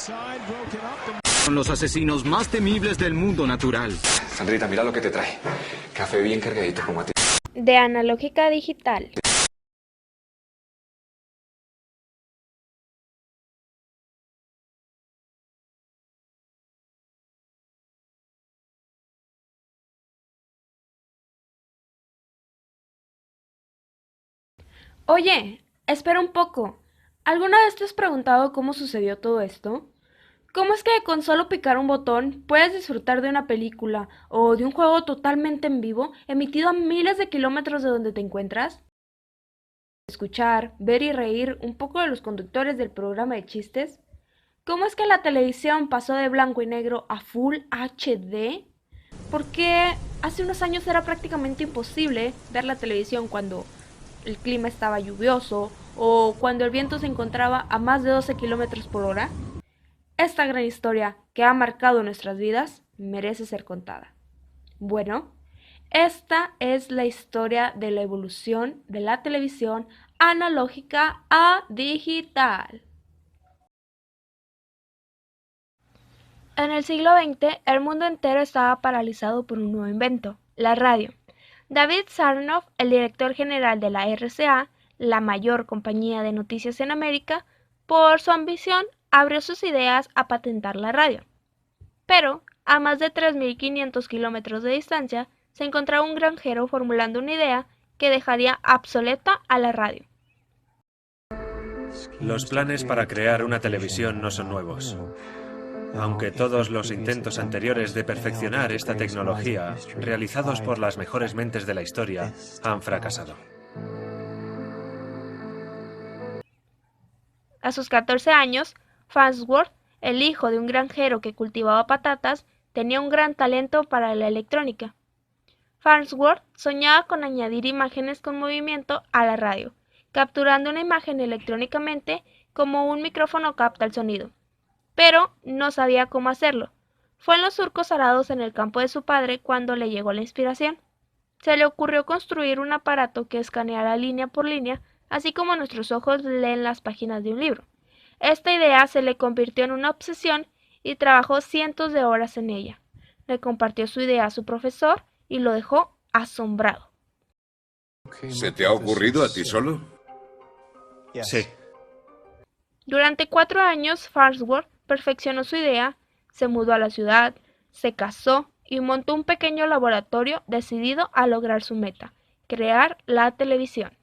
Son los asesinos más temibles del mundo natural. Sandrita, mira lo que te trae. Café bien cargadito como a ti. De Analógica Digital. Oye, espera un poco. ¿Alguna vez te has preguntado cómo sucedió todo esto? ¿Cómo es que con solo picar un botón puedes disfrutar de una película o de un juego totalmente en vivo emitido a miles de kilómetros de donde te encuentras? Escuchar, ver y reír un poco de los conductores del programa de chistes. ¿Cómo es que la televisión pasó de blanco y negro a Full HD? Porque hace unos años era prácticamente imposible ver la televisión cuando el clima estaba lluvioso o cuando el viento se encontraba a más de 12 kilómetros por hora. Esta gran historia que ha marcado nuestras vidas merece ser contada. Bueno, esta es la historia de la evolución de la televisión analógica a digital. En el siglo XX, el mundo entero estaba paralizado por un nuevo invento, la radio. David Sarnoff, el director general de la RCA, la mayor compañía de noticias en América, por su ambición, abrió sus ideas a patentar la radio. Pero, a más de 3.500 kilómetros de distancia, se encontraba un granjero formulando una idea que dejaría obsoleta a la radio. Los planes para crear una televisión no son nuevos. Aunque todos los intentos anteriores de perfeccionar esta tecnología, realizados por las mejores mentes de la historia, han fracasado. A sus 14 años, Farnsworth, el hijo de un granjero que cultivaba patatas, tenía un gran talento para la electrónica. Farnsworth soñaba con añadir imágenes con movimiento a la radio, capturando una imagen electrónicamente como un micrófono capta el sonido. Pero no sabía cómo hacerlo. Fue en los surcos arados en el campo de su padre cuando le llegó la inspiración. Se le ocurrió construir un aparato que escaneara línea por línea, así como nuestros ojos leen las páginas de un libro. Esta idea se le convirtió en una obsesión y trabajó cientos de horas en ella. Le compartió su idea a su profesor y lo dejó asombrado. ¿Se te ha ocurrido a ti solo? Sí. Durante 4 años, Farnsworth perfeccionó su idea, se mudó a la ciudad, se casó y montó un pequeño laboratorio decidido a lograr su meta, crear la televisión.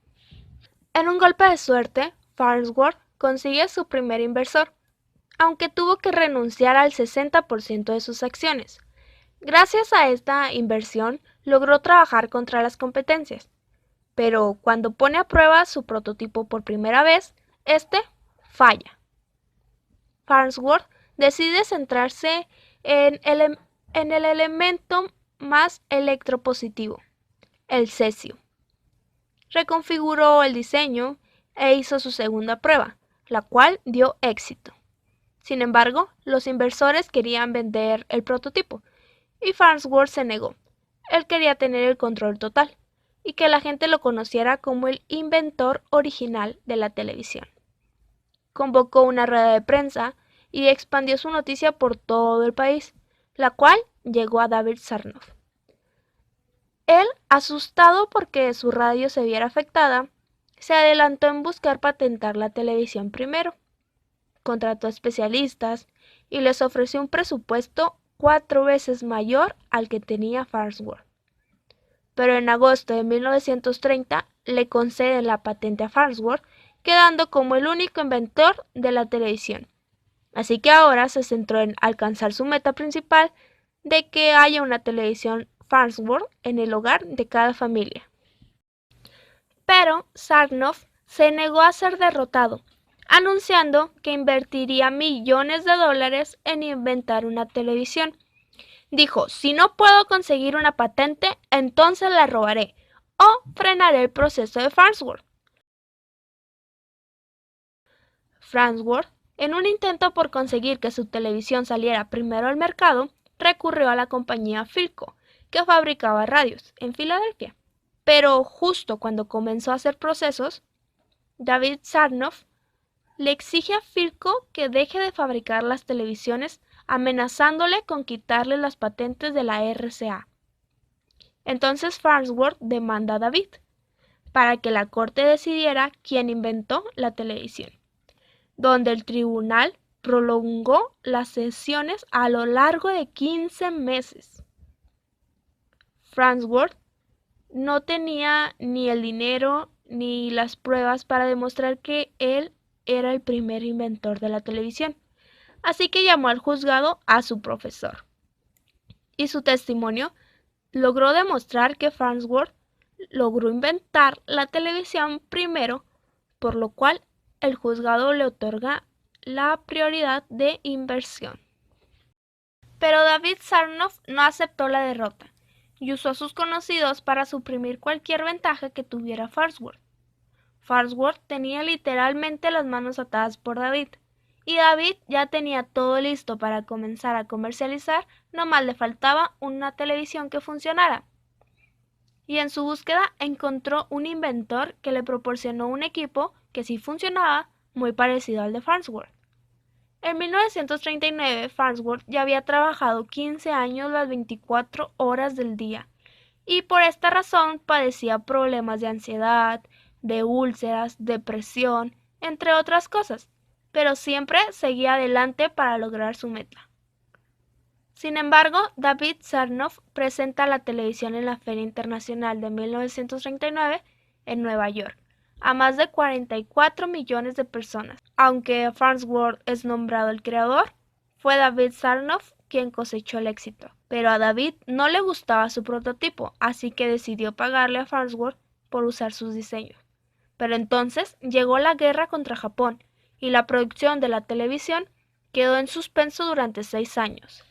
En un golpe de suerte, Farnsworth consigue su primer inversor, aunque tuvo que renunciar al 60% de sus acciones. Gracias a esta inversión, logró trabajar contra las competencias. Pero cuando pone a prueba su prototipo por primera vez, este falla. Farnsworth decide centrarse en el elemento más electropositivo, el cesio. Reconfiguró el diseño e hizo su segunda prueba, la cual dio éxito. Sin embargo, los inversores querían vender el prototipo y Farnsworth se negó. Él quería tener el control total y que la gente lo conociera como el inventor original de la televisión. Convocó una rueda de prensa y expandió su noticia por todo el país, la cual llegó a David Sarnoff. Él, asustado porque su radio se viera afectada, se adelantó en buscar patentar la televisión primero. Contrató especialistas y les ofreció un presupuesto 4 veces mayor al que tenía Farnsworth. Pero en agosto de 1930 le conceden la patente a Farnsworth, quedando como el único inventor de la televisión. Así que ahora se centró en alcanzar su meta principal de que haya una televisión Farnsworth en el hogar de cada familia. Pero Sarnoff se negó a ser derrotado, anunciando que invertiría millones de dólares en inventar una televisión. Dijo, si no puedo conseguir una patente, entonces la robaré o frenaré el proceso de Farnsworth. Farnsworth, en un intento por conseguir que su televisión saliera primero al mercado, recurrió a la compañía Philco, que fabricaba radios en Filadelfia. Pero justo cuando comenzó a hacer procesos, David Sarnoff le exige a Philco que deje de fabricar las televisiones, amenazándole con quitarle las patentes de la RCA. Entonces Farnsworth demanda a David para que la corte decidiera quién inventó la televisión, donde el tribunal prolongó las sesiones a lo largo de 15 meses. Farnsworth no tenía ni el dinero ni las pruebas para demostrar que él era el primer inventor de la televisión, así que llamó al juzgado a su profesor. Y su testimonio logró demostrar que Farnsworth logró inventar la televisión primero, por lo cual el juzgado le otorga la prioridad de inversión. Pero David Sarnoff no aceptó la derrota y usó a sus conocidos para suprimir cualquier ventaja que tuviera Farnsworth. Farnsworth tenía literalmente las manos atadas por David, y David ya tenía todo listo para comenzar a comercializar, nomás le faltaba una televisión que funcionara. Y en su búsqueda encontró un inventor que le proporcionó un equipo que sí funcionaba, muy parecido al de Farnsworth. En 1939, Farnsworth ya había trabajado 15 años las 24 horas del día, y por esta razón padecía problemas de ansiedad, de úlceras, depresión, entre otras cosas, pero siempre seguía adelante para lograr su meta. Sin embargo, David Sarnoff presenta la televisión en la Feria Internacional de 1939 en Nueva York a más de 44 millones de personas. Aunque Farnsworth es nombrado el creador, fue David Sarnoff quien cosechó el éxito. Pero a David no le gustaba su prototipo, así que decidió pagarle a Farnsworth por usar sus diseños. Pero entonces llegó la guerra contra Japón y la producción de la televisión quedó en suspenso durante 6 años.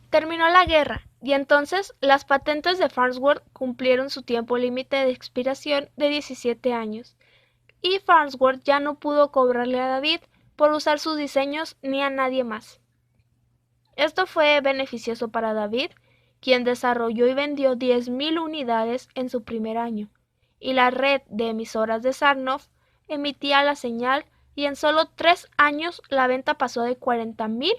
Terminó la guerra y entonces las patentes de Farnsworth cumplieron su tiempo límite de expiración de 17 años y Farnsworth ya no pudo cobrarle a David por usar sus diseños ni a nadie más. Esto fue beneficioso para David, quien desarrolló y vendió 10,000 unidades en su primer año, y la red de emisoras de Sarnoff emitía la señal y en solo 3 años la venta pasó de 40,000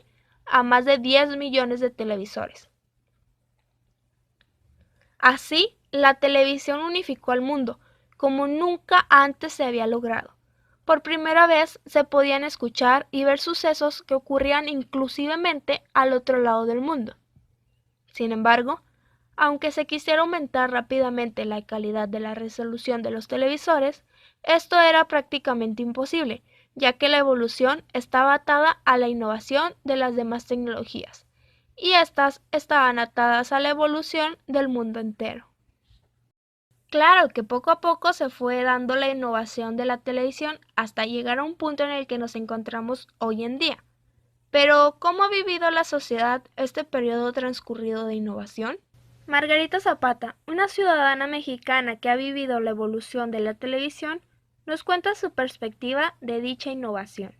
a más de 10 millones de televisores. Así, la televisión unificó al mundo, como nunca antes se había logrado. Por primera vez se podían escuchar y ver sucesos que ocurrían inclusivamente al otro lado del mundo. Sin embargo, aunque se quisiera aumentar rápidamente la calidad de la resolución de los televisores, esto era prácticamente imposible, ya que la evolución estaba atada a la innovación de las demás tecnologías, y estas estaban atadas a la evolución del mundo entero. Claro que poco a poco se fue dando la innovación de la televisión hasta llegar a un punto en el que nos encontramos hoy en día. Pero, ¿cómo ha vivido la sociedad este periodo transcurrido de innovación? Margarita Zapata, una ciudadana mexicana que ha vivido la evolución de la televisión, nos cuenta su perspectiva de dicha innovación.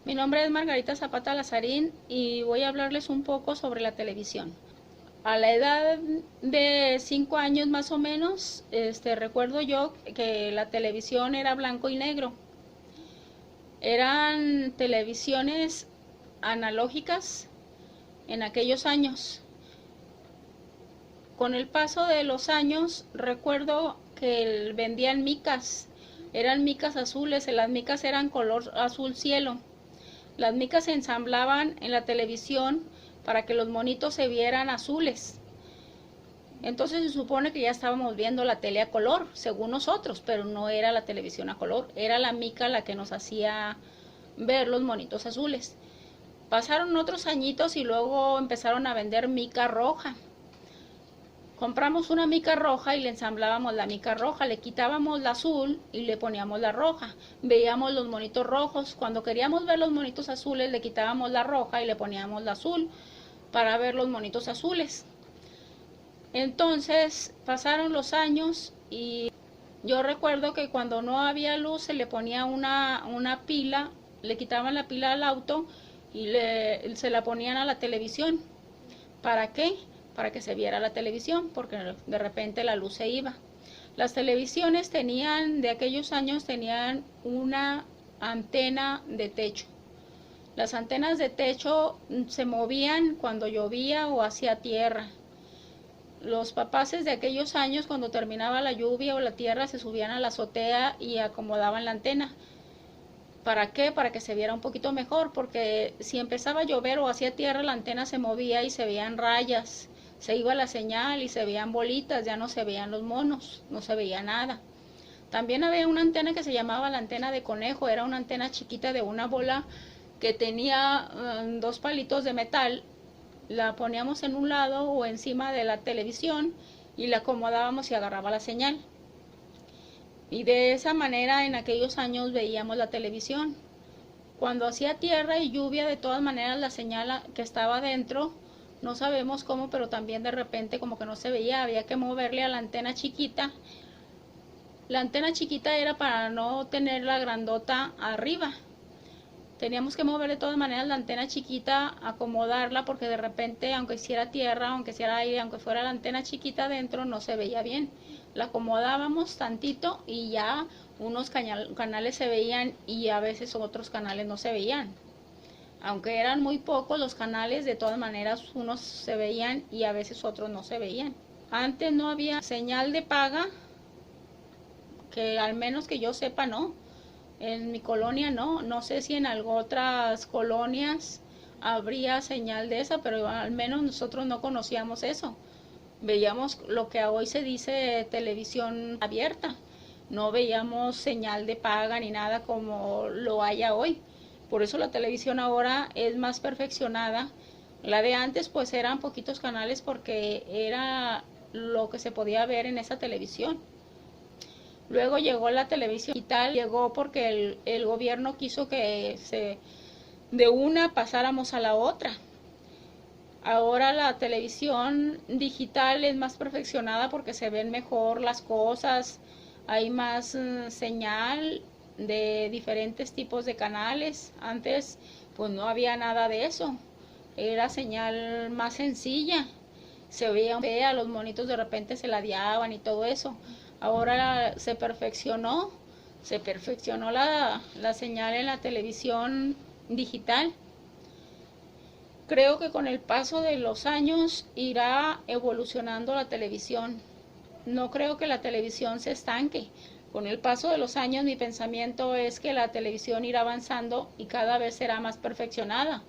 Mi nombre es Margarita Zapata Lazarín y voy a hablarles un poco sobre la televisión. A la edad de 5 años más o menos, recuerdo yo que la televisión era blanco y negro. Eran televisiones analógicas en aquellos años. Con el paso de los años, recuerdo que vendían micas. Eran micas azules, las micas eran color azul cielo. Las micas se ensamblaban en la televisión para que los monitos se vieran azules. Entonces se supone que ya estábamos viendo la tele a color, según nosotros, pero no era la televisión a color, era la mica la que nos hacía ver los monitos azules. Pasaron otros añitos y luego empezaron a vender mica roja. Compramos una mica roja y le ensamblábamos la mica roja, le quitábamos la azul y le poníamos la roja. Veíamos los monitos rojos, cuando queríamos ver los monitos azules le quitábamos la roja y le poníamos la azul para ver los monitos azules. Entonces pasaron los años y yo recuerdo que cuando no había luz se le ponía una pila, le quitaban la pila al auto y se la ponían a la televisión. ¿Para qué? Para que se viera la televisión, porque de repente la luz se iba. Las televisiones de aquellos años tenían una antena de techo. Las antenas de techo se movían cuando llovía o hacía tierra. Los papaces de aquellos años, cuando terminaba la lluvia o la tierra, se subían a la azotea y acomodaban la antena. ¿Para qué? Para que se viera un poquito mejor, porque si empezaba a llover o hacía tierra, la antena se movía y se veían rayas, se iba la señal y se veían bolitas, ya no se veían los monos, no se veía nada. También había una antena que se llamaba la antena de conejo, era una antena chiquita de una bola que tenía dos palitos de metal. La poníamos en un lado o encima de la televisión y la acomodábamos y agarraba la señal. Y de esa manera en aquellos años veíamos la televisión. Cuando hacía tierra y lluvia, de todas maneras la señal que estaba dentro, no sabemos cómo, pero también de repente como que no se veía, había que moverle a la antena chiquita. La antena chiquita era para no tener la grandota arriba. Teníamos que mover de todas maneras la antena chiquita, acomodarla, porque de repente, aunque hiciera tierra, aunque hiciera aire, aunque fuera la antena chiquita adentro, no se veía bien. La acomodábamos tantito y ya unos canales se veían y a veces otros canales no se veían. Aunque eran muy pocos los canales, de todas maneras unos se veían y a veces otros no se veían. Antes no había señal de paga, que al menos que yo sepa no. En mi colonia no sé si en otras colonias habría señal de esa, pero al menos nosotros no conocíamos eso. Veíamos lo que hoy se dice televisión abierta, no veíamos señal de paga ni nada como lo haya hoy. Por eso la televisión ahora es más perfeccionada. La de antes pues eran poquitos canales porque era lo que se podía ver en esa televisión. Luego llegó la televisión digital, llegó porque el gobierno quiso que de una pasáramos a la otra. Ahora la televisión digital es más perfeccionada porque se ven mejor las cosas, hay más señal de diferentes tipos de canales. Antes pues no había nada de eso, era señal más sencilla, se veía fea, los monitos de repente se ladeaban y todo eso. Ahora se perfeccionó la señal en la televisión digital. Creo que con el paso de los años irá evolucionando la televisión. No creo que la televisión se estanque. Con el paso de los años mi pensamiento es que la televisión irá avanzando y cada vez será más perfeccionada.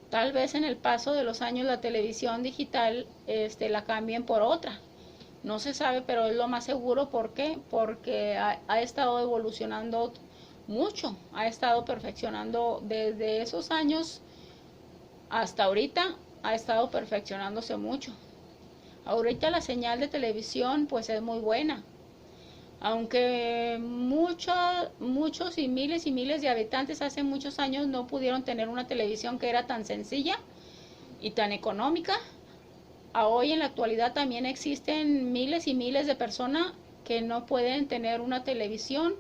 Tal vez en el paso de los años la televisión digital la cambien por otra. No se sabe, pero es lo más seguro. ¿Por qué? Porque ha estado evolucionando mucho, ha estado perfeccionando desde esos años hasta ahorita, ha estado perfeccionándose mucho. Ahorita la señal de televisión pues es muy buena, aunque muchos y miles de habitantes hace muchos años no pudieron tener una televisión que era tan sencilla y tan económica. Hoy en la actualidad también existen miles y miles de personas que no pueden tener una televisión.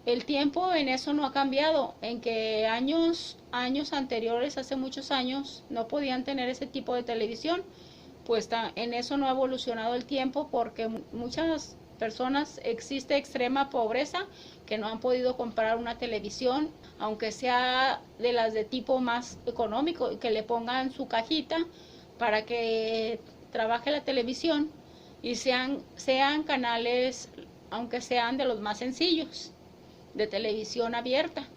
El tiempo en eso no ha cambiado, en que años anteriores, hace muchos años, no podían tener ese tipo de televisión, pues en eso no ha evolucionado el tiempo, porque muchas personas existe extrema pobreza que no han podido comprar una televisión, aunque sea de las de tipo más económico, que le pongan su cajita para que trabaje la televisión y sean canales, aunque sean de los más sencillos, de televisión abierta.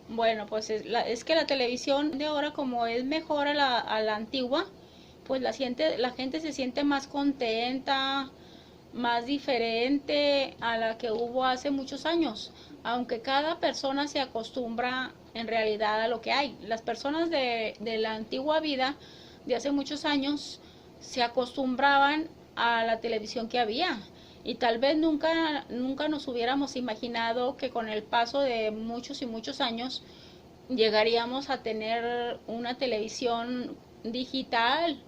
Bueno, pues es que la televisión de ahora, como es mejor a la antigua, pues la gente se siente más contenta, más diferente a la que hubo hace muchos años, aunque cada persona se acostumbra en realidad a lo que hay. Las personas de la antigua vida, de hace muchos años, se acostumbraban a la televisión que había, y tal vez nunca nos hubiéramos imaginado que con el paso de muchos y muchos años llegaríamos a tener una televisión digital,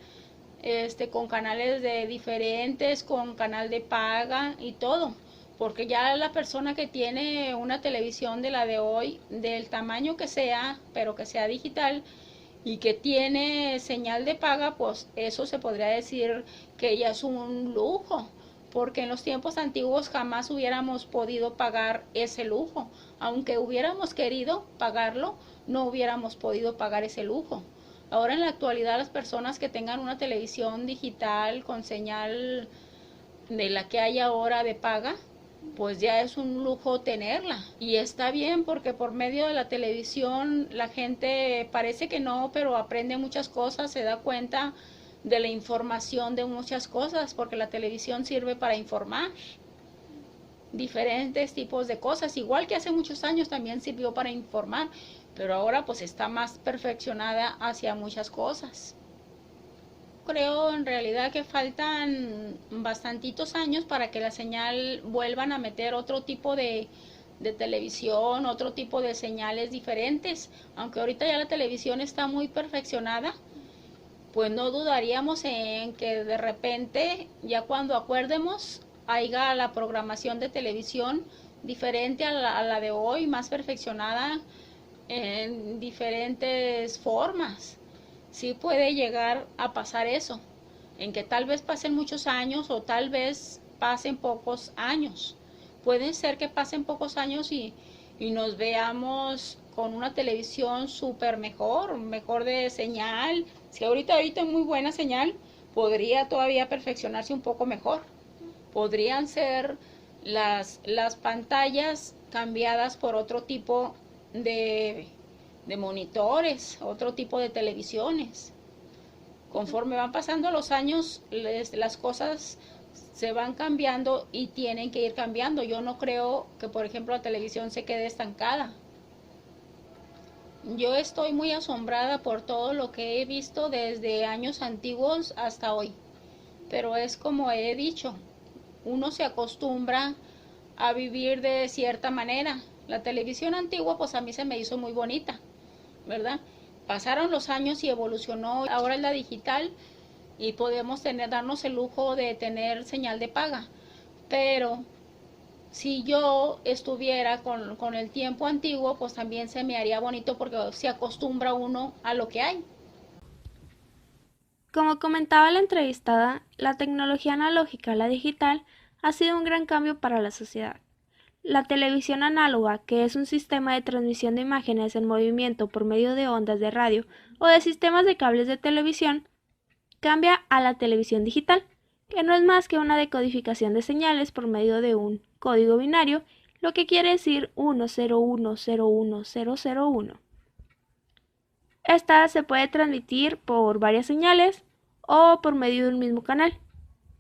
con canales diferentes, con canal de paga y todo, porque ya la persona que tiene una televisión de la de hoy, del tamaño que sea, pero que sea digital, y que tiene señal de paga, pues eso se podría decir que ya es un lujo, porque en los tiempos antiguos jamás hubiéramos podido pagar ese lujo. Aunque hubiéramos querido pagarlo, no hubiéramos podido pagar ese lujo. Ahora en la actualidad las personas que tengan una televisión digital con señal de la que hay ahora de paga, pues ya es un lujo tenerla. Y está bien porque por medio de la televisión la gente parece que no, pero aprende muchas cosas, se da cuenta de la información de muchas cosas, porque la televisión sirve para informar diferentes tipos de cosas, igual que hace muchos años también sirvió para informar, pero ahora pues está más perfeccionada hacia muchas cosas. Creo en realidad que faltan bastantitos años para que la señal vuelvan a meter otro tipo de televisión, otro tipo de señales diferentes, aunque ahorita ya la televisión está muy perfeccionada, pues no dudaríamos en que de repente, ya cuando acuerdemos, haya la programación de televisión diferente a la de hoy, más perfeccionada en diferentes formas. Sí puede llegar a pasar eso, en que tal vez pasen muchos años o tal vez pasen pocos años. Puede ser que pasen pocos años y nos veamos con una televisión súper mejor de señal. Si ahorita es muy buena señal, podría todavía perfeccionarse un poco mejor. Podrían ser las pantallas cambiadas por otro tipo de monitores, otro tipo de televisiones. Conforme van pasando los años, las cosas se van cambiando y tienen que ir cambiando. Yo no creo que, por ejemplo, la televisión se quede estancada. Yo estoy muy asombrada por todo lo que he visto desde años antiguos hasta hoy. Pero es como he dicho, uno se acostumbra a vivir de cierta manera. La televisión antigua pues a mí se me hizo muy bonita, ¿verdad? Pasaron los años y evolucionó. Ahora es la digital y podemos darnos el lujo de tener señal de paga. Pero si yo estuviera con el tiempo antiguo, pues también se me haría bonito porque se acostumbra uno a lo que hay. Como comentaba la entrevistada, la tecnología analógica a la digital ha sido un gran cambio para la sociedad. La televisión análoga, que es un sistema de transmisión de imágenes en movimiento por medio de ondas de radio o de sistemas de cables de televisión, cambia a la televisión digital, que no es más que una decodificación de señales por medio de un código binario, lo que quiere decir 10101001. Esta se puede transmitir por varias señales o por medio de un mismo canal.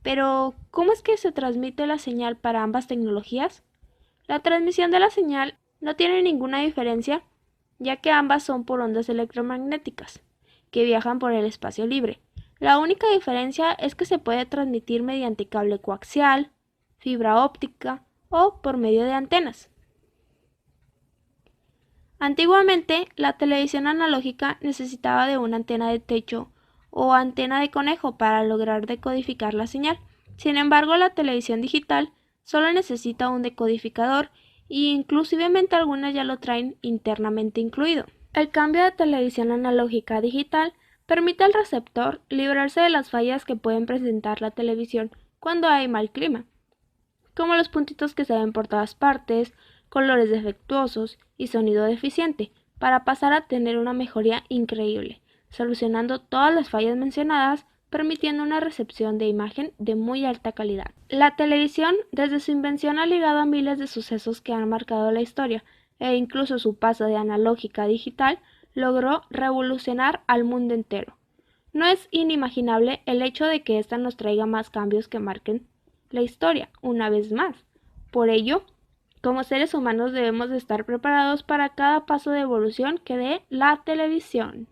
Pero, ¿cómo es que se transmite la señal para ambas tecnologías? La transmisión de la señal no tiene ninguna diferencia, ya que ambas son por ondas electromagnéticas, que viajan por el espacio libre. La única diferencia es que se puede transmitir mediante cable coaxial, fibra óptica o por medio de antenas. Antiguamente, la televisión analógica necesitaba de una antena de techo o antena de conejo para lograr decodificar la señal. Sin embargo, la televisión digital solo necesita un decodificador e inclusivamente algunas ya lo traen internamente incluido. El cambio de televisión analógica a digital permite al receptor librarse de las fallas que pueden presentar la televisión cuando hay mal clima, como los puntitos que se ven por todas partes, colores defectuosos y sonido deficiente, para pasar a tener una mejoría increíble, solucionando todas las fallas mencionadas, permitiendo una recepción de imagen de muy alta calidad. La televisión, desde su invención, ha ligado a miles de sucesos que han marcado la historia, e incluso su paso de analógica a digital logró revolucionar al mundo entero. No es inimaginable el hecho de que ésta nos traiga más cambios que marquen la historia, una vez más. Por ello, como seres humanos debemos de estar preparados para cada paso de evolución que dé la televisión.